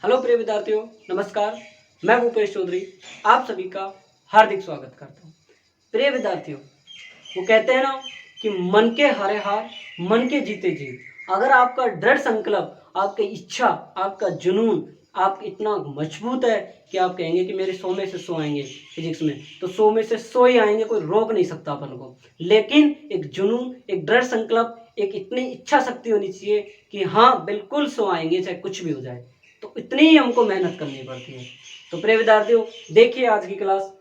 Hello प्रिय विद्यार्थियों, नमस्कार। मैं भूपेश चौधरी आप सभी का हार्दिक स्वागत करता हूँ। प्रिय विद्यार्थियों, वो कहते हैं ना कि मन के हारे हार, मन के जीते जीत। अगर आपका दृढ़ संकल्प, आपकी इच्छा, आपका जुनून आप इतना मजबूत है कि आप कहेंगे कि मेरे 100 में से 100 आएंगे फिजिक्स में, तो 100 में से 100 ही आएंगे, कोई रोक नहीं सकता अपन को। लेकिन एक जुनून, एक दृढ़ संकल्प, एक इतनी इच्छा शक्ति होनी चाहिए कि हाँ बिल्कुल 100 आएंगे, चाहे कुछ भी हो जाए। तो इतनी ही हमको मेहनत करनी पड़ती है। तो प्रिय विद्यार्थियों, देखिए आज की क्लास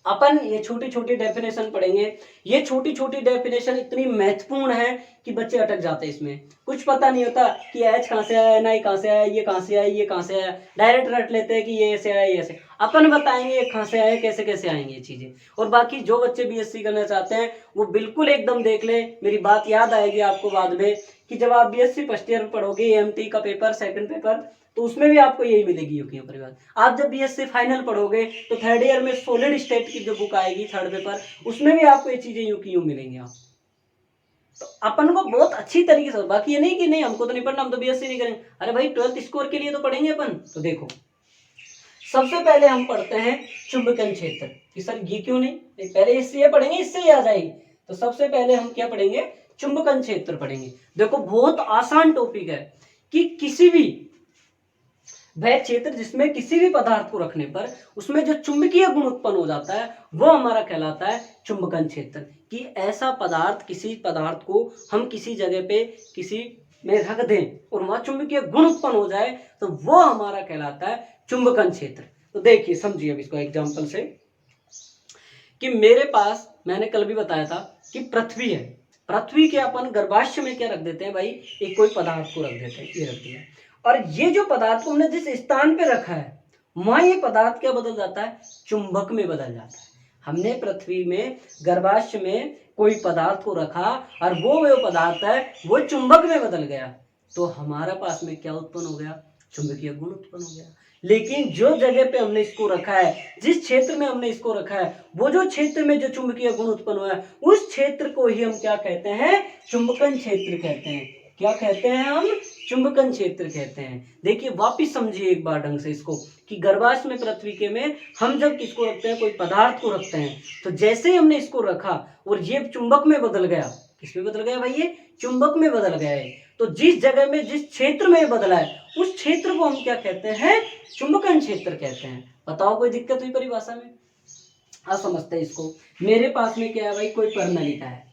अपन ये छोटी छोटी डेफिनेशन पढ़ेंगे। ये छोटी छोटी डेफिनेशन इतनी महत्वपूर्ण है कि बच्चे अटक जाते हैं इसमें। कुछ पता नहीं होता कि एच कहाँ से आया, एन आई कहाँ से आया, ये कहाँ से आया, ये कहाँ से आया, डायरेक्ट रट लेते हैं कि ये ऐसे आया, ये ऐसे। अपन बताएंगे ये कहाँ से आए, कैसे कैसे आएंगे ये चीजें। और बाकी जो बच्चे बीएससी करना चाहते हैं वो बिल्कुल एकदम देख ले, मेरी बात याद आएगी आपको बाद में कि जब आप बीएससी फर्स्ट ईयर पढ़ोगे, एएमटी का पेपर, सेकंड पेपर, तो उसमें भी आपको यही मिलेगी यूक्लियो परिवार। आप जब बीएससी फाइनल पढ़ोगे तो थर्ड ईयर में सॉलिड स्टेट की जो बुक आएगी, थर्ड पेपर, उसमें भी आपको ये चीजें यूक्लियो मिलेंगे। आप तो अपन को बहुत अच्छी तरीके से, बाकी ये नहीं कि नहीं हमको तो नहीं पढ़ना, हम तो बीएससी नहीं करेंगे। अरे भाई 12th स्कोर के लिए तो पढ़ेंगे अपन। तो देखो, सबसे पहले हम पढ़ते हैं चुंबकन क्षेत्र। कि सर ये क्यों नहीं, पहले इससे ये पढ़ेंगे, इससे ही आ जाएगी। तो सबसे पहले हम क्या पढ़ेंगे, चुंबकन क्षेत्र पढ़ेंगे। देखो बहुत आसान टॉपिक है कि किसी भी वह क्षेत्र जिसमें किसी भी पदार्थ को रखने पर उसमें जो चुंबकीय गुण उत्पन्न हो जाता है वो हमारा कहलाता है चुंबकन क्षेत्र। कि ऐसा पदार्थ, किसी पदार्थ को हम किसी जगह पे किसी में रख दें और वहां चुंबकीय गुण उत्पन्न हो जाए तो वो हमारा कहलाता है चुंबकन क्षेत्र। तो देखिए, समझिए अब इसको एग्जांपल से कि मेरे पास, मैंने कल भी बताया था कि पृथ्वी है। पृथ्वी के अपन गर्भाशय में क्या रख देते हैं भाई, एक कोई पदार्थ को रख देते हैं, ये रख दिया। और ये जो पदार्थ को हमने जिस स्थान पे रखा है वहां ये पदार्थ क्या बदल जाता है, चुंबक में बदल जाता है। हमने पृथ्वी में गर्भाशय में कोई पदार्थ को रखा और वो पदार्थ है वो चुंबक में बदल गया, तो हमारा पास में क्या उत्पन्न हो गया, चुंबकीय गुण उत्पन्न हो गया। लेकिन जो जगह पे हमने इसको रखा है, जिस क्षेत्र में हमने इसको रखा है, वो जो क्षेत्र में जो चुंबकीय गुण उत्पन्न हुआ है उस क्षेत्र को ही हम क्या कहते हैं, चुंबकन क्षेत्र कहते हैं। क्या कहते हैं हम, चुंबकन क्षेत्र कहते हैं। देखिए वापिस समझिए एक बार ढंग से इसको कि गर्भाशय में पृथ्वी के में हम जब किसको रखते हैं, कोई पदार्थ को रखते हैं, तो जैसे ही हमने इसको रखा और ये चुंबक में बदल गया, किसमें बदल गया भाई, ये चुंबक में बदल गया है। तो जिस जगह में, जिस क्षेत्र में बदला है उस क्षेत्र को हम क्या कहते हैं, चुंबकन क्षेत्र कहते हैं। बताओ कोई दिक्कत हुई परिभाषा में? हाँ समझते हैं इसको। मेरे पास में क्या है भाई, कोई प्रणालिका है।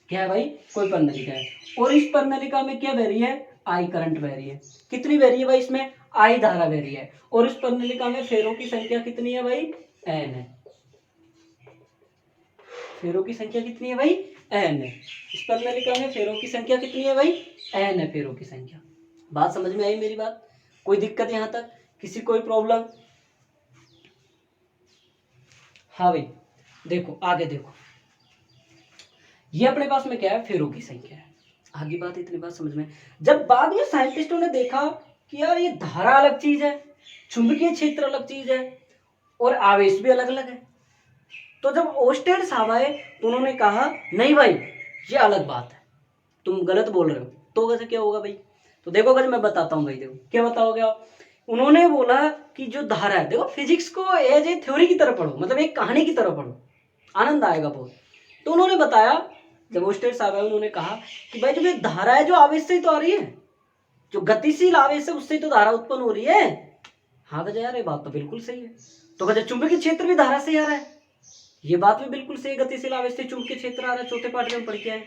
क्या है भाई, कोई प्रणालिका है और इस प्रणालिका में क्या बह रही है, आई करंट बह रही है। कितनी बह रही है भाई, इसमें आई धारा बह रही है। और इस प्रणालिका में फेरों की संख्या कितनी है भाई, एन है। फेरों की संख्या कितनी है भाई, एन है। इस प्रणालिका में फेरों की संख्या कितनी है भाई, एन है फेरों की संख्या। बात समझ में आई मेरी बात? कोई दिक्कत यहां तक, किसी कोई प्रॉब्लम? हाँ भाई देखो, आगे देखो, ये अपने पास में क्या है, फेरों की संख्या है। आगे बात, इतनी बात समझ में। जब बाद में साइंटिस्टों ने देखा कि यार ये धारा अलग चीज है, चुंबकीय क्षेत्र अलग चीज है और आवेश भी अलग अलग है, तो जब ओस्टेड साहब आए तो उन्होंने कहा नहीं भाई ये अलग बात है, तुम गलत बोल रहे हो। तो कैसे क्या होगा भाई, तो देखो मैं बताता हूँ भाई। देखो क्या बताओगे आप। उन्होंने बोला कि जो धारा है, देखो फिजिक्स को एज ए थ्योरी की तरह पढ़ो, मतलब एक कहानी की तरह पढ़ो, आनंद आएगा बहुत। तो उन्होंने बताया, जब ओस्टेड साहब है उन्होंने कहा कि भाई जो धारा है जो आवेश से ही तो आ रही है, जो गतिशील आवेश है उससे तो धारा उत्पन्न हो रही है। हाँ भैया यार ये बात तो बिल्कुल सही है। तो भैया चुंबकीय क्षेत्र भी धारा से ही आ रहा है, ये बात भी बिल्कुल सही, गतिशील आवेश से चुंबकीय क्षेत्र आ रहा है, चौथे पाठ में पढ़ के आए।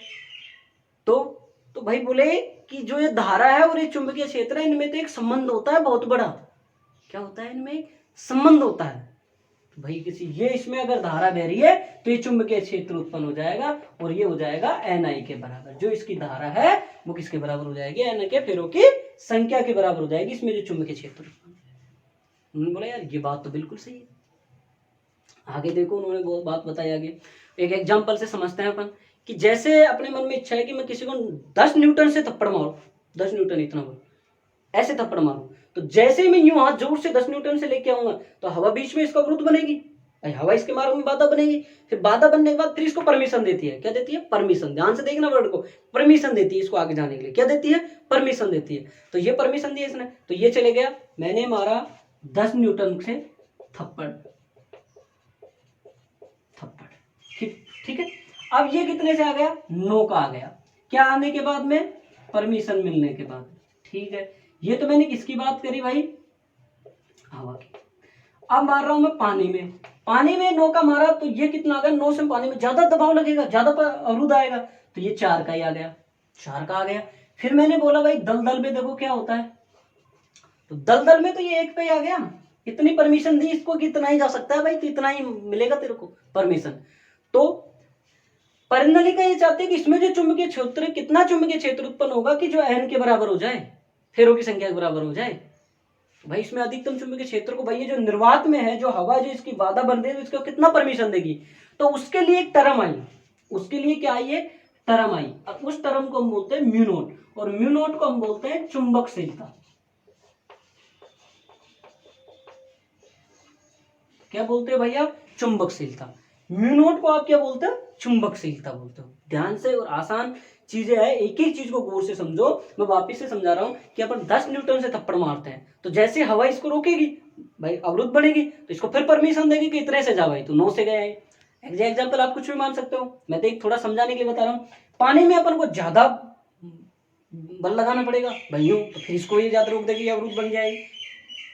तो भाई बोले कि जो ये धारा है और ये चुंबकीय क्षेत्र है, इनमें तो एक संबंध होता है बहुत बड़ा। क्या होता है, इनमें संबंध होता है। तो भाई किसी ये इसमें अगर धारा बह रही है तो ये चुंबकीय क्षेत्र उत्पन्न हो जाएगा और ये हो जाएगा एन आई के बराबर। जो इसकी धारा है वो किसके बराबर हो जाएगी, एन के फेरों की संख्या के बराबर हो जाएगी, इसमें जो चुंबकीय क्षेत्र उत्पन्न। उन्होंने बोला यार ये बात तो बिल्कुल सही है। आगे देखो उन्होंने बहुत बात बताई। आगे एक एग्जाम्पल से समझते हैं अपन कि जैसे अपने मन में इच्छा है कि मैं किसी को 10 न्यूटन से थप्पड़ मारूं, 10 न्यूटन इतना बोल, ऐसे थप्पड़ मारूं, तो जैसे मैं यूं हाथ जोर से 10 न्यूटन से लेके आऊंगा तो हवा बीच में इसका विरुद्ध बनेगी भाई हवा इसके मार्ग में बाधा बनेगी, फिर बाधा बनने के बाद फिर इसको परमिशन देती है। क्या देती है? परमिशन। ध्यान से देखना वर्ड को, परमिशन देती है इसको आगे जाने के लिए। क्या देती है? परमिशन देती है। तो ये परमिशन दी इसने, तो ये चले गया, मैंने मारा 10 न्यूटन से थप्पड़, थप्पड़। ठीक है। अब ये कितने से आ गया? 9 का आ गया। क्या आने के बाद में? परमिशन मिलने के बाद। ठीक है, ये तो मैंने किसकी बात करी भाई? हवा की। अब मार रहा हूं मैं पानी में, पानी में 9 का मारा तो ये कितना आ गया? 9 से पानी में ज्यादा दबाव लगेगा, ज्यादा अवरुद्ध आएगा, तो ये 4 का ही आ गया, 4 का आ गया। फिर मैंने बोला भाई दलदल में देखो क्या होता है, तो दलदल में तो ये 1 पे ही आ गया। इतनी परमिशन दी इसको कि इतना ही जा सकता है भाई, तो इतना ही मिलेगा तेरे को परमिशन। तो परिनलिका ये चाहते हैं कि इसमें जो चुंबकीय क्षेत्र, कितना चुंबकीय क्षेत्र उत्पन्न होगा कि जो n के बराबर हो जाए, फेरों की संख्या के बराबर हो जाए। भाई इसमें अधिकतम चुंबकीय क्षेत्र को, भाई ये जो निर्वात में है, जो हवा जो इसकी बाधा बन रही है, इसको कितना परमिशन देगी, तो उसके लिए एक टर्म आई, उसके लिए क्या आई? एक टर्म आई। और उस टर्म को हम बोलते हैं म्यू नॉट, और म्यू नॉट को हम बोलते हैं चुंबकशीलता। क्या बोलते हैं भैया? चुंबकशीलता। म्यू नॉट को आप क्या बोलते हो? चुंबकशीलता बोलते हो। ध्यान से, और आसान चीजें हैं, एक एक चीज को गौर से समझो। मैं वापस से समझा रहा हूं कि अपन 10 न्यूटन से थप्पड़ मारते हैं, तो जैसे हवा इसको रोकेगी भाई, अवरुद्ध बढ़ेगी, तो इसको फिर परमिशन देगी कि इतने से जा भाई, तो 9 से गए। एग्जाम्पल आप कुछ भी मान सकते हो, मैं तो एक थोड़ा समझाने के लिए बता रहा हूँ। पानी में अपन को ज्यादा बल लगाना पड़ेगा भाई यूं, तो फिर इसको ये ज्यादा रोक देगी, अवरुद्ध बन जाएगी।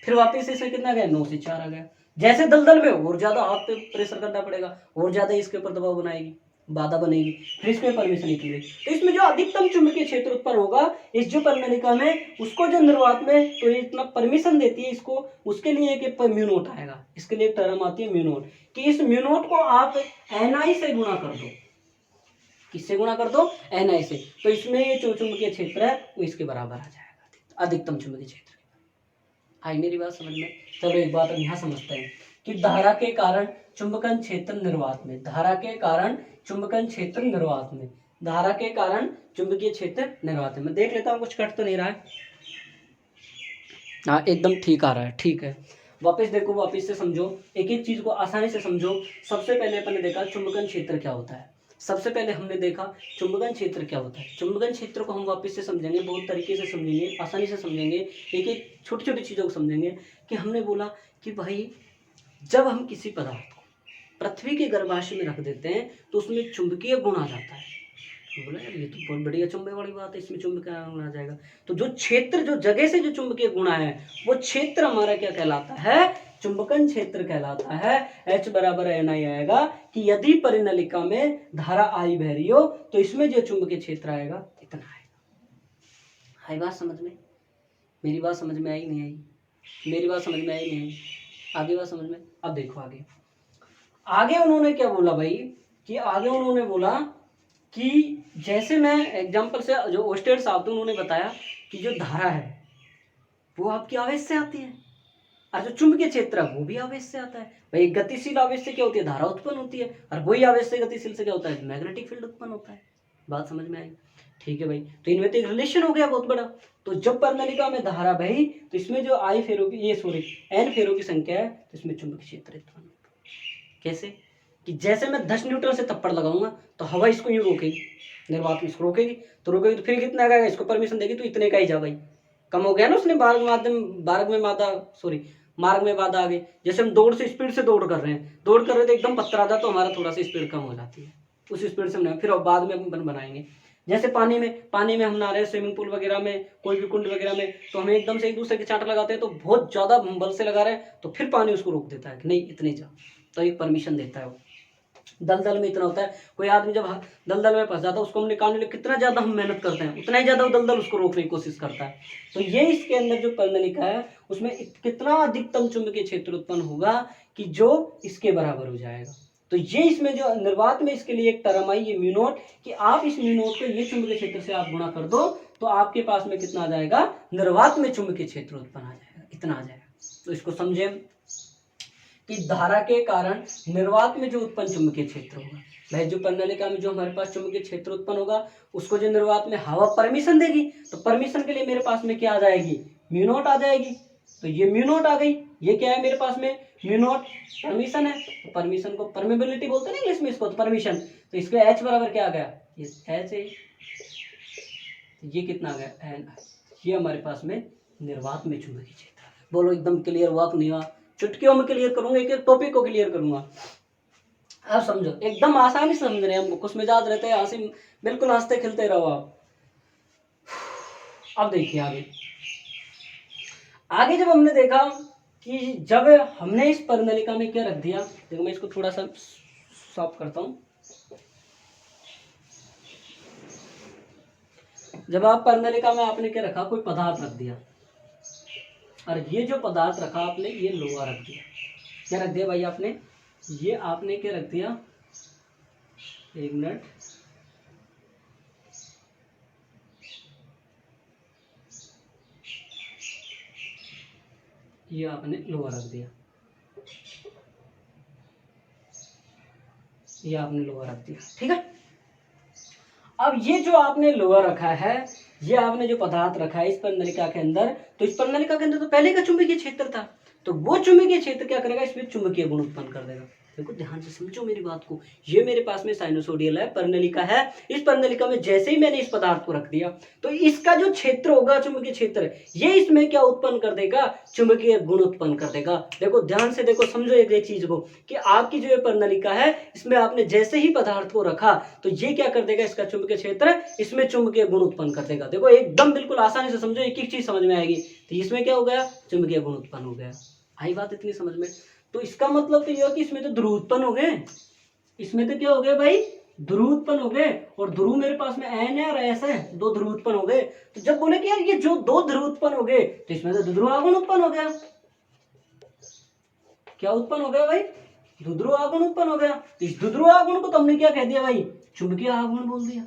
फिर वापस से इसमें कितना गया? 9 से 4 आ गया। जैसे दलदल में और ज्यादा हाथ पे प्रेशर करना पड़ेगा, और ज्यादा इसके ऊपर दबाव बनाएगी, बाधा बनेगी, फिर इसमें परमिशन निकलेगी। तो इसमें जो अधिकतम चुंबकीय क्षेत्र उत्पन्न होगा इस जो परिनलिका में, उसको जो निर्वात में, तो ये इतना परमिशन देती है इसको, उसके लिए एक म्यू नॉट आएगा। इसके लिए टर्म आती है म्यू नॉट, कि इस म्यू नॉट को आप Ni से गुणा कर दो। किससे गुणा कर दो? Ni से। तो इसमें ये जो चुंबकीय क्षेत्र है वो इसके बराबर आ जाएगा, अधिकतम चुंबकीय क्षेत्र। आई मेरी बात समझ में? चलो एक बात हम यहाँ समझते हैं कि धारा के कारण चुंबकन क्षेत्र निर्वात में, धारा के कारण चुंबकन क्षेत्र निर्वात में, धारा के कारण चुंबकीय क्षेत्र निर्वात में। मैं देख लेता हूँ कुछ कट तो नहीं रहा है। हाँ एकदम ठीक आ रहा है, ठीक है। वापस देखो, वापस से समझो, एक एक चीज को आसानी से समझो। सबसे पहले अपन ने देखा चुंबकन क्षेत्र क्या होता है। सबसे पहले हमने देखा चुंबकन क्षेत्र क्या होता है। चुंबकन क्षेत्र को हम वापस से समझेंगे, बहुत तरीके से समझेंगे, आसानी से समझेंगे, एक एक छोटी छोटी चीज़ों को समझेंगे। कि हमने बोला कि भाई जब हम किसी पदार्थ को पृथ्वी के गर्भाशय में रख देते हैं तो उसमें चुंबकीय गुण आ जाता है। बोला यार ये तो बहुत बढ़िया चुंबक वाली बात है, इसमें चुंबकीय गुण आ जाएगा। तो जो क्षेत्र, जो जगह से जो चुंबकीय गुण है, वो क्षेत्र हमारा क्या कहलाता है? चुंबकन क्षेत्र कहलाता है। H बराबर Ni आएगा कि यदि परिनलिका में धारा I बह रही हो तो इसमें जो चुंबकीय क्षेत्र आएगा इतना आएगा। आई बात समझ में? मेरी बात समझ में आई नहीं आई? मेरी बात समझ में आई नहीं आई? आगे बात समझ में? अब देखो आगे, आगे उन्होंने क्या बोला भाई, कि आगे उन्होंने बोला कि जैसे मैं एग्जाम्पल से, जो ओस्टेड साहब थे उन्होंने बताया कि जो धारा है वो आपकी आवेश से आती है, और जो चुंबकीय क्षेत्र है वो भी आवेश से आता है। भाई गतिशील आवेश से क्या होती है? धारा उत्पन्न होती है, और वही आवेश से गतिशील से क्या होता है? मैग्नेटिक फील्ड उत्पन्न होता है। बात समझ में आई? ठीक है भाई, तो इनमें तो एक रिलेशन हो गया बहुत बड़ा। तो जब परिनलिका में धारा बही तो इसमें जो आई फेरों की, ये सॉरी n फेरों की संख्या है, तो इसमें चुंबकीय क्षेत्र उत्पन्न होता है। कैसे? कि जैसे मैं 10 न्यूटन से थप्पड़ लगाऊंगा तो हवा इसको यूं रोकेगी, निर्वात में इसको रोकेगी, तो फिर कितना आएगा? इसको परमिशन देगी तो इतने का ही जा भाई, कम हो गया ना। उसने मार्ग में बाधा आ गई। जैसे हम दौड़ से स्पीड से दौड़ कर रहे हैं, दौड़ कर रहे थे एकदम पत्थर आता तो हमारा थोड़ा सा स्पीड कम हो जाती है, उस स्पीड से हम फिर बाद में हम बनाएंगे। जैसे पानी में हम नहा रहे हैं, स्विमिंग पूल वगैरह में, कोई भी कुंड वगैरह में, तो हमें एकदम से एक दूसरे के चांट लगाते हैं, तो बहुत ज्यादा बल से लगा रहे हैं, तो फिर पानी उसको रोक देता है कि नहीं इतने जा, तो एक परमिशन देता है वो। दलदल में इतना होता है, कोई आदमी जब दलदल में फंस जाता है उसको हम निकालने के लिए कितना ज्यादा हम मेहनत करते हैं, उतना ही ज्यादा वो दलदल उसको रोकने की कोशिश करता है। तो ये इसके अंदर जो परिनलिका है उसमें कितना अधिकतम चुंबकीय क्षेत्र उत्पन्न होगा कि जो इसके बराबर हो जाएगा। तो ये इसमें जो निर्वात में इसके लिए एक टर्म आई, ये म्यू नॉट, कि आप इस म्यू नॉट को ये चुंबकीय क्षेत्र से आप गुणा कर दो तो आपके पास में कितना आ जाएगा? निर्वात में चुंबकीय क्षेत्र उत्पन्न आ जाएगा, इतना आ जाएगा। तो इसको समझे कि धारा के कारण निर्वात में जो उत्पन्न चुंबकीय क्षेत्र होगा, भाई जो परिनलिका में जो हमारे पास चुंबकीय क्षेत्र उत्पन्न होगा उसको जो निर्वात में हवा परमिशन देगी, तो परमिशन के लिए मेरे पास में क्या आ जाएगी? म्यू नॉट आ जाएगी। तो ये म्यू नॉट आ गई, ये क्या है मेरे पास में? म्यू नॉट परमिशन है, तो परमिशन को परमिबिलिटी बोलते हैं ना इंग्लिश में इसको, तो परमिशन, तो इसके एच बराबर क्या आ गया, ये एच है, ये कितना आ गया एन, ये हमारे पास में निर्वात में चुंबकीय क्षेत्र है। बोलो एकदम क्लियर हुआ कि नहीं हुआ? चुटकियों में क्लियर करूंगा, एक एक टॉपिक को क्लियर करूंगा। अब समझो, एकदम आसानी से समझ रहे हैं, हमको कुछ मिजाज रहते हैं हंसी, बिल्कुल हंसते खिलते रहो आप। अब देखिए आगे, आगे जब हमने देखा कि जब हमने इस परनलिका में क्या रख दिया, देखो मैं इसको थोड़ा सा साफ करता हूं। जब आप परनलिका में आपने क्या रखा, कोई पदार्थ रख दिया, और ये जो पदार्थ रखा आपने, ये लोहा रख दिया। क्या रख दिया भाई आपने, ये आपने क्या रख दिया, एक मिनट, ये आपने लोहा रख दिया, ये आपने लोहा रख दिया, ठीक है। अब ये जो आपने लोहा रखा है, ये आपने जो पदार्थ रखा है इस परनलिका के अंदर, तो इस परनलिका के अंदर तो पहले का चुंबकीय क्षेत्र था, तो वो चुंबकीय क्षेत्र क्या करेगा, इसमें चुंबकीय गुण उत्पन्न कर देगा। देखो ध्यान से समझो मेरी बात को, ये मेरे पास में साइनसोइडल है, परनलिका है, इस परनलिका में जैसे ही मैंने इस पदार्थ को रख दिया, तो इसका जो क्षेत्र होगा चुंबकीय क्षेत्र, ये इसमें क्या उत्पन्न कर देगा, चुंबकीय गुण उत्पन्न कर देगा। देखो ध्यान से देखो, समझो एक चीज को, कि आपकी जो ये परनलिका है, इसमें आपने जैसे ही पदार्थ को रखा, तो ये क्या कर देगा, इसका चुंबकीय क्षेत्र इसमें चुंबकीय गुण उत्पन्न कर देगा। देखो एकदम बिल्कुल आसानी से समझो, एक एक चीज समझ में आएगी, तो इसमें क्या हो गया, चुंबकीय गुण उत्पन्न हो गया। आई बात इतनी समझ में? तो इसका मतलब तो यह कि इसमें तो ध्रुव उत्पन्न हो गए, इसमें तो क्या हो गया भाई, ध्रुव उत्पन्न हो गए, और ध्रुव मेरे पास में एन है और एस है, दो ध्रुव उत्पन्न हो गए। तो जब बोले कि यार ये जो दो ध्रुव उत्पन्न हो गए, तो इसमें तो ध्रुव आगुण उत्पन्न हो गया। क्या उत्पन्न हो गया भाई, ध्रुव आगुण उत्पन्न हो गया। तो इस ध्रुव आगुण को तो हमने क्या कह दिया भाई, चुंबकीय आगुण बोल दिया।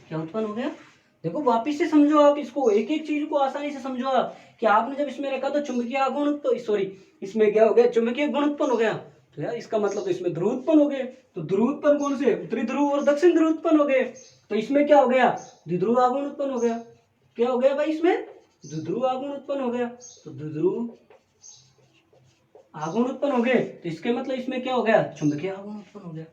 क्या उत्पन्न हो गया, देखो वापिस से समझो आप इसको, एक एक चीज को आसानी से समझो आप, कि आपने जब इसमें रखा तो चुंबकीय आगुण, तो सॉरी इसमें क्या हो गया, चुंबकीय गुण उत्पन्न हो गया। तो यार इसका मतलब तो इसमें ध्रुव उत्पन्न हो गए, तो ध्रुव उत्पन्न कौन से, उत्तरी ध्रुव और दक्षिण ध्रुव उत्पन्न हो गए। तो इसमें क्या हो गया, द्विध्रुव आगुण उत्पन्न हो गया। क्या हो गया भाई, इसमें द्विध्रुव आगुण उत्पन्न हो गया। तो द्विध्रुव आगुण उत्पन्न हो गए, तो इसके मतलब इसमें क्या हो गया, चुंबकीय आगुण उत्पन्न हो गया।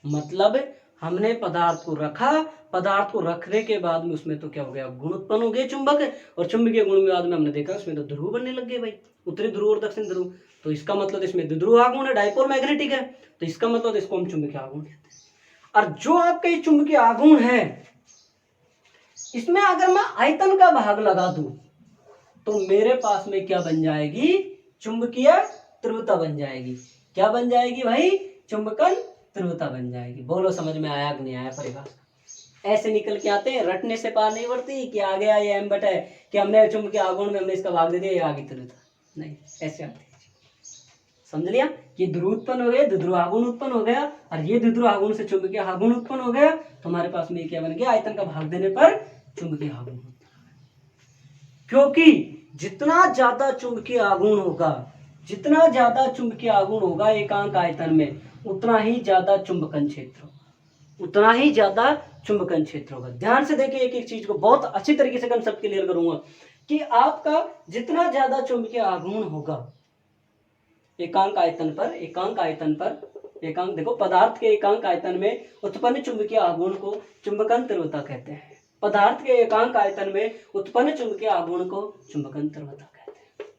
मतलब हमने पदार्थ को रखा, पदार्थ को रखने के बाद में उसमें तो क्या हो गया, गुण उत्पन्न हो गए चुंबक, और चुंबकीय गुण में बाद में हमने देखा उसमें तो ध्रुव बनने लग गए भाई, उत्तरी ध्रुव और दक्षिण ध्रुव। तो इसका मतलब इसमें द्विध्रुव आगुण है, डाइपोल मैग्नेटिक है, तो इसका मतलब इसको हम चुंबकीय आगुण कहते हैं। और जो आपका ये चुंबकीय आगुण है, इसमें अगर मैं आयतन का भाग लगा दूं, तो मेरे पास में क्या बन जाएगी, चुंबकीय तीव्रता बन जाएगी। क्या बन जाएगी भाई, चुंबकन तीव्रता बन जाएगी। बोलो समझ में आया कि नहीं आया परिभाषा? ऐसे निकल के आते हैं, रटने से पार नहीं पड़ती कि आ गया ये एम बट है, कि हमने चुंबकीय आगुण में हमने इसका भाग दे दिया, ये आ गई तीव्रता, नहीं ऐसे आते हैं। समझ लिया, ये ध्रुव उत्पन्न हो गया, द्विध्रुव आगुण उत्पन्न हो गया, और ये द्विध्रुव आगुण से चुंबकीय आगुण उत्पन्न हो गया, तो हमारे पास में क्या बन गया, आयतन का भाग देने पर चुंबकीय आगुण। क्योंकि जितना ज्यादा चुंबकीय आघूर्ण होगा, जितना ज्यादा चुंबकीय आघूर्ण होगा एकांक आयतन में, उतना ही ज्यादा चुंबकन क्षेत्र, उतना ही ज्यादा चुंबकन क्षेत्र होगा। ध्यान से देखिए, एक एक चीज को बहुत अच्छी तरीके से कंसेप्ट क्लियर करूंगा, कि आपका जितना ज्यादा चुंबकीय आघूर्ण होगा एकांक आयतन पर, एकांक आयतन पर, एकांक देखो पदार्थ के एकांक आयतन में उत्पन्न चुंबकीय आघूर्ण को चुंबकन तीव्रता कहते हैं। पदार्थ के एकांक आयतन में उत्पन्न चुंबकीय आघूर्ण को चुंबकन तीव्रता कहते हैं।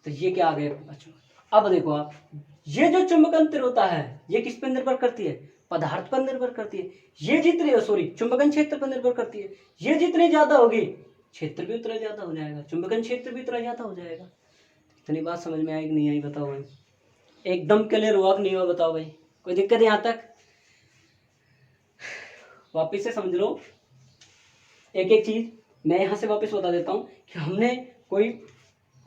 तो ये क्या आ गया बच्चों? अब देखो आप, ये जो चुंबकन तीव्रता है ये किस पर निर्भर करती है, पदार्थ पर निर्भर करती है। ये जितनी सॉरी चुंबकन क्षेत्र पर निर्भर करती है। ये जितनी ज्यादा होगी क्षेत्र भी उतना ज्यादा हो जाएगा, चुंबकन क्षेत्र भी उतना ज्यादा हो जाएगा। इतनी बात समझ में आई कि नहीं आई बताओ भाई? एकदम क्लियर हुआ कि नहीं हुआ बताओ भाई? कोई दिक्कत यहाँ तक? वापिस से समझ लो, एक एक चीज मैं यहाँ से वापस बता देता हूँ, कि हमने कोई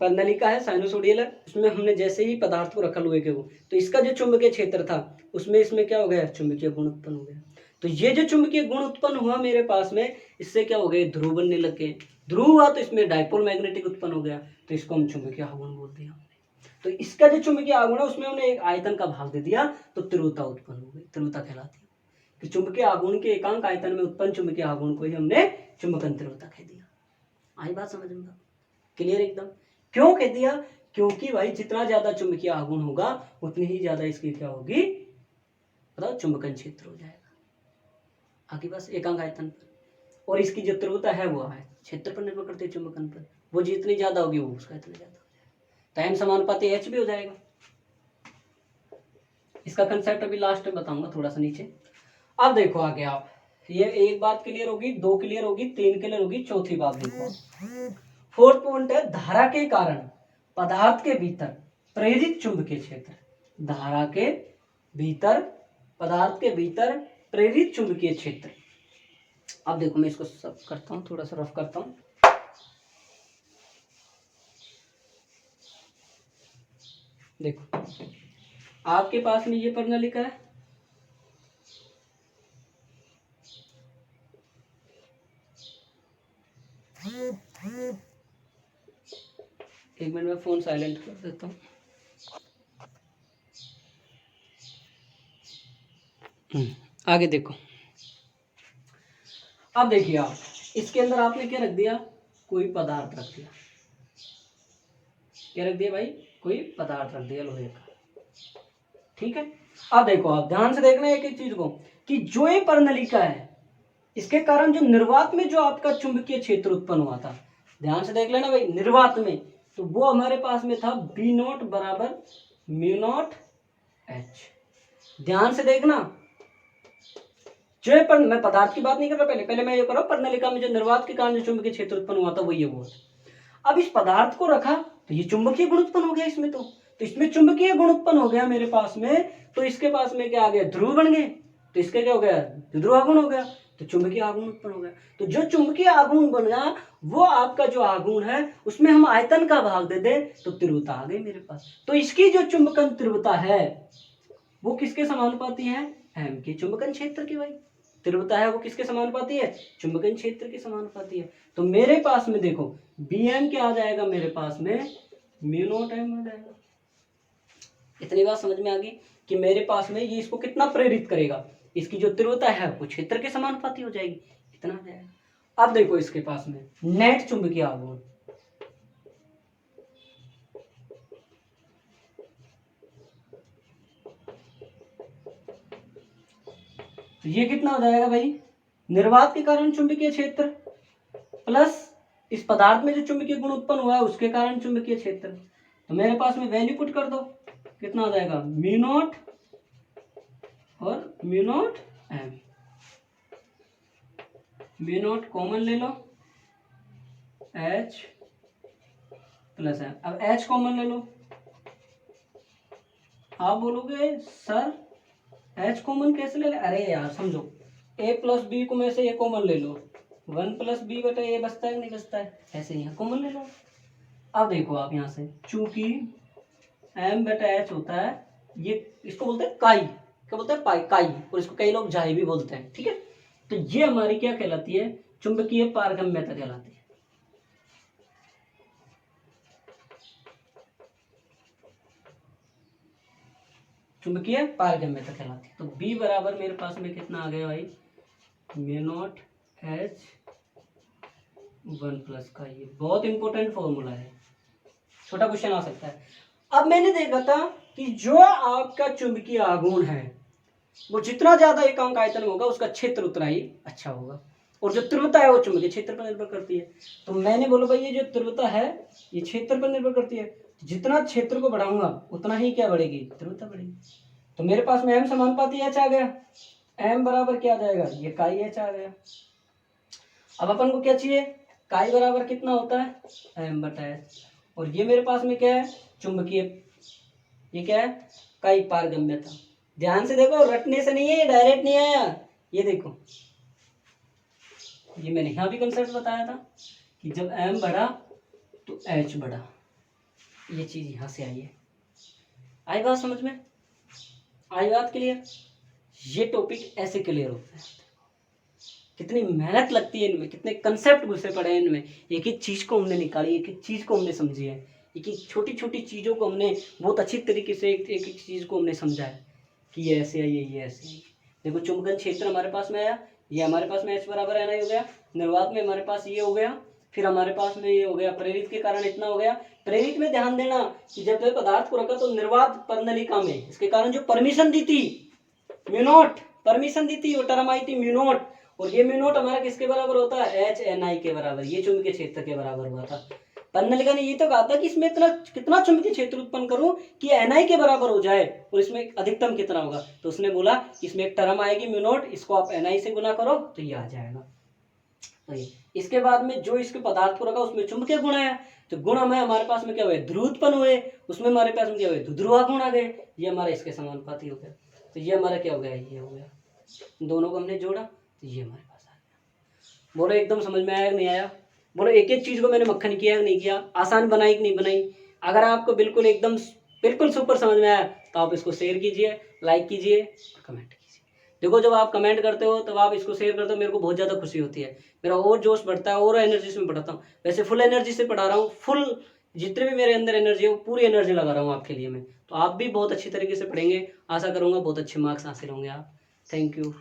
नलिका है, साइनसोइडल है, उसमें हमने जैसे ही पदार्थ को रखा लोहे के वो, तो इसका जो चुंबकीय क्षेत्र था उसमें इसमें क्या हो गया, चुंबकीय गुण उत्पन्न हो गया। तो ये जो चुंबकीय गुण उत्पन्न हुआ मेरे पास में, इससे क्या हो गए, ध्रुव बनने लग गए। ध्रुव हुआ तो इसमें डाइपोल मैग्नेटिक उत्पन्न हो गया, तो इसको हम चुंबकीय आघूर्ण बोल दिया हमने। तो इसका जो चुंबकीय आघूर्ण है उसमें हमने एक आयतन का भाग दे दिया, तो तीव्रता उत्पन्न हो गई, तीव्रता कहलाती है। कि चुंबकीय आघूर्ण के एकांक आयतन में उत्पन्न चुंबकीय आघूर्ण को ही हमने चुंबकन तीव्रता कह दिया। आई बात समझ में? क्लियर एकदम। क्यों कह दिया? क्योंकि भाई जितना ज्यादा चुंबकीय आघूर्ण होगा उतनी ही ज्यादा इसकी क्या होगी, बताओ, चुंबकन क्षेत्र हो जाएगा। आगे बस एकांक आयतन पर, और इसकी जो तीव्रता है वो है क्षेत्र पर निर्भर करती है, चुंबकन पर। वो जितनी ज्यादा होगी वो उसका इतना ज्यादा हो जाएगा, तो एम समानुपाती एच भी हो जाएगा। इसका कंसेप्ट अभी लास्ट में बताऊंगा थोड़ा सा नीचे। अब देखो आगे आप, ये एक बात क्लियर होगी, दो क्लियर होगी, तीन क्लियर होगी, चौथी बात देखो। फोर्थ पॉइंट है धारा के कारण पदार्थ के भीतर प्रेरित चुंबकीय क्षेत्र। धारा के भीतर, पदार्थ के भीतर प्रेरित चुंबकीय क्षेत्र। अब देखो मैं इसको सब करता हूं, थोड़ा सा रफ करता हूं। देखो आपके पास में ये प्रणालिका है, एक मिनट में फोन साइलेंट कर देता हूँ। आगे देखो, अब देखिए आप, इसके अंदर आपने क्या रख दिया, कोई पदार्थ रख दिया। क्या रख दिया भाई? कोई पदार्थ रख दिया लोहे का, ठीक है। अब देखो आप ध्यान से देखना एक एक चीज को, कि जो ये प्रणालिका है इसके कारण जो निर्वात में जो आपका चुंबकीय क्षेत्र उत्पन्न हुआ था, ध्यान से देख लेना भाई, निर्वात में, तो वो हमारे पास में था बी नॉट बराबर म्यू नॉट एच। ध्यान से देखना, जो ये मैं पदार्थ की बात नहीं कर रहा, पहले पहले मैं ये कर रहा हूं प्रणालिका में जो निर्वात के कारण जो चुंबकीय क्षेत्र उत्पन्न हुआ था वो ये वो। अब इस पदार्थ को रखा तो ये चुंबकीय गुण उत्पन्न हो गया इसमें, तो इसमें चुंबकीय गुण उत्पन्न हो गया मेरे पास में, तो इसके पास में क्या आ गया, ध्रुव बन गए, तो इसका क्या हो गया, ध्रुव आघूर्ण हो गया, तो चुंबकीय आघूर्ण उत्पन्न हो गया। तो जो चुंबकीय आघूर्ण बन गया वो आपका जो आघूर्ण है उसमें हम आयतन का भाग दे दे तो तीव्रता आ गई मेरे पास। तो इसकी जो चुंबकन तीव्रता है वो किसके समानुपाती है, एम के चुंबकन क्षेत्र की। भाई तीव्रता है वो किसके समानुपाती है, चुंबकन क्षेत्र के समानुपाती है। तो मेरे पास में देखो बी एम क्या आ जाएगा मेरे पास में, म्यू नॉट एम आ जाएगा। इतनी बात समझ में आ गई कि मेरे पास में ये इसको कितना प्रेरित करेगा, इसकी जो तीव्रता है वो क्षेत्र के समानुपाती हो जाएगी, इतना आ जाएगा। अब देखो इसके पास में नेट चुंबकीय आघूर्ण, तो ये कितना हो जाएगा भाई, निर्वात के कारण चुंबकीय क्षेत्र प्लस इस पदार्थ में जो चुंबकीय गुण उत्पन्न हुआ है उसके कारण चुंबकीय क्षेत्र। तो मेरे पास में वैल्यू पुट कर दो, कितना हो जाएगा, म्यू नॉट और mu naught M. Mu naught common ले लो, एच प्लस एम। अब एच कॉमन ले लो, आप बोलोगे सर एच कॉमन कैसे ले ले, अरे यार समझो, ए प्लस बी को में से ए कॉमन ले लो, 1 प्लस बी बटा ए बचता है नहीं बचता है, ऐसे यहाँ कॉमन ले लो। अब देखो आप यहाँ से, चूंकि एम बटा एच होता है, ये इसको बोलते हैं काई, क्या बोलते हैं, पाई काई, और इसको कई लोग जाई भी बोलते हैं, ठीक है। तो ये हमारी क्या कहलाती है, चुंबकीय पारगम्यता कहलाती है। चुंबकीय पारगम्यता कहलाती है। तो B बराबर मेरे पास में कितना आ गया भाई, म्यू नॉट एच 1 प्लस का, ये बहुत इंपॉर्टेंट फॉर्मूला है, छोटा क्वेश्चन आ सकता है। अब मैंने देखा था कि जो आपका चुंबकीय आघूर्ण है वो जितना ज्यादा एकांक आयतन होगा उसका क्षेत्र उतना ही अच्छा होगा, और जो तीव्रता है वो चुंबकीय क्षेत्र पर निर्भर करती है। तो मैंने बोला भाई ये जो तीव्रता है ये क्षेत्र पर निर्भर करती है, जितना क्षेत्र को बढ़ाऊंगा उतना ही क्या बढ़ेगी, तीव्रता बढ़ेगी। तो मेरे पास में एम समानुपाती एच आ गया, एम बराबर क्या आ जाएगा, ये काई एच आ गया। अब अपन को क्या चाहिए, काई बराबर कितना होता है, एम बटा एच, और ये मेरे पास में क्या है, चुंबकीय, ये क्या है, काई पारगम्यता। ध्यान से देखो, रटने से नहीं है, डायरेक्ट नहीं आया, ये देखो, ये मैंने यहाँ भी कंसेप्ट बताया था कि जब एम बढ़ा तो एच बढ़ा, ये चीज यहाँ से आई है। आई बात समझ में, आई बात क्लियर। ये टॉपिक ऐसे क्लियर होता है, कितनी मेहनत लगती है इनमें, कितने कंसेप्ट घुसे पड़े हैं इनमें, एक एक चीज को हमने निकाली, एक एक चीज को हमने समझी है, एक एक छोटी छोटी चीजों को हमने बहुत अच्छी तरीके से एक एक चीज को हमने समझा है कि ये ऐसे आई है, ये ऐसे आई। देखो चुंबकन क्षेत्र हमारे पास में आया, ये हमारे पास में एच बराबर एन आई हो गया, निर्वात में हमारे पास ये हो गया, फिर हमारे पास में ये हो गया प्रेरित के कारण इतना हो गया। प्रेरित में ध्यान देना कि जब पदार्थ को रखा तो निर्वात पर्णलिका में, इसके कारण जो परमिशन दी थी म्यूनोट, परमिशन दी थी वो टर्म आई थी म्यूनोट, और ये म्यूनोट हमारा किसके बराबर होता है, HNI के बराबर, ये चुंबकीय क्षेत्र के बराबर हुआ था। पर्णलिका ने ये तो कहा था कि इसमें इतना कितना चुंबकीय क्षेत्र उत्पन्न करूं कि NI के बराबर हो जाए, और इसमें अधिकतम कितना होगा, तो उसने बोला कि इसमें एक टर्म आएगी म्यूनोट, इसको आप NI से गुना करो तो ये आ जाएगा। इसके बाद में जो इसके पदार्थ को रखा उसमें चुंबकीय गुण है, तो गुण में हमारे पास में क्या हुए, ध्रुव उत्पन्न हुए, उसमें हमारे पास में क्या हुए, ध्रुवा गुण आ गए, ये हमारा इसके समानुपाती हो गया। तो ये हमारा क्या हो गया, ये हो गया, दोनों को हमने जोड़ा तो ये हमारे पास आ गया। बोलो एकदम समझ में आया कि नहीं आया? बोलो एक एक चीज को मैंने मक्खन किया कि नहीं किया, आसान बनाई कि नहीं बनाई? अगर आपको बिल्कुल एकदम बिल्कुल सुपर समझ में आया तो आप इसको शेयर कीजिए, लाइक कीजिए, कमेंट कीजिए। देखो जब आप कमेंट करते हो तब आप इसको शेयर करते हो, मेरे को बहुत ज़्यादा खुशी होती है, मेरा और जोश बढ़ता है और एनर्जी से पढ़ाता हूँ। वैसे फुल एनर्जी से पढ़ा रहा हूँ, फुल जितने भी मेरे अंदर एनर्जी है वो पूरी एनर्जी लगा रहा हूँ आपके लिए मैं। तो आप भी बहुत अच्छी तरीके से पढ़ेंगे, आशा करूँगा बहुत अच्छे मार्क्स हासिल होंगे आप। Thank you.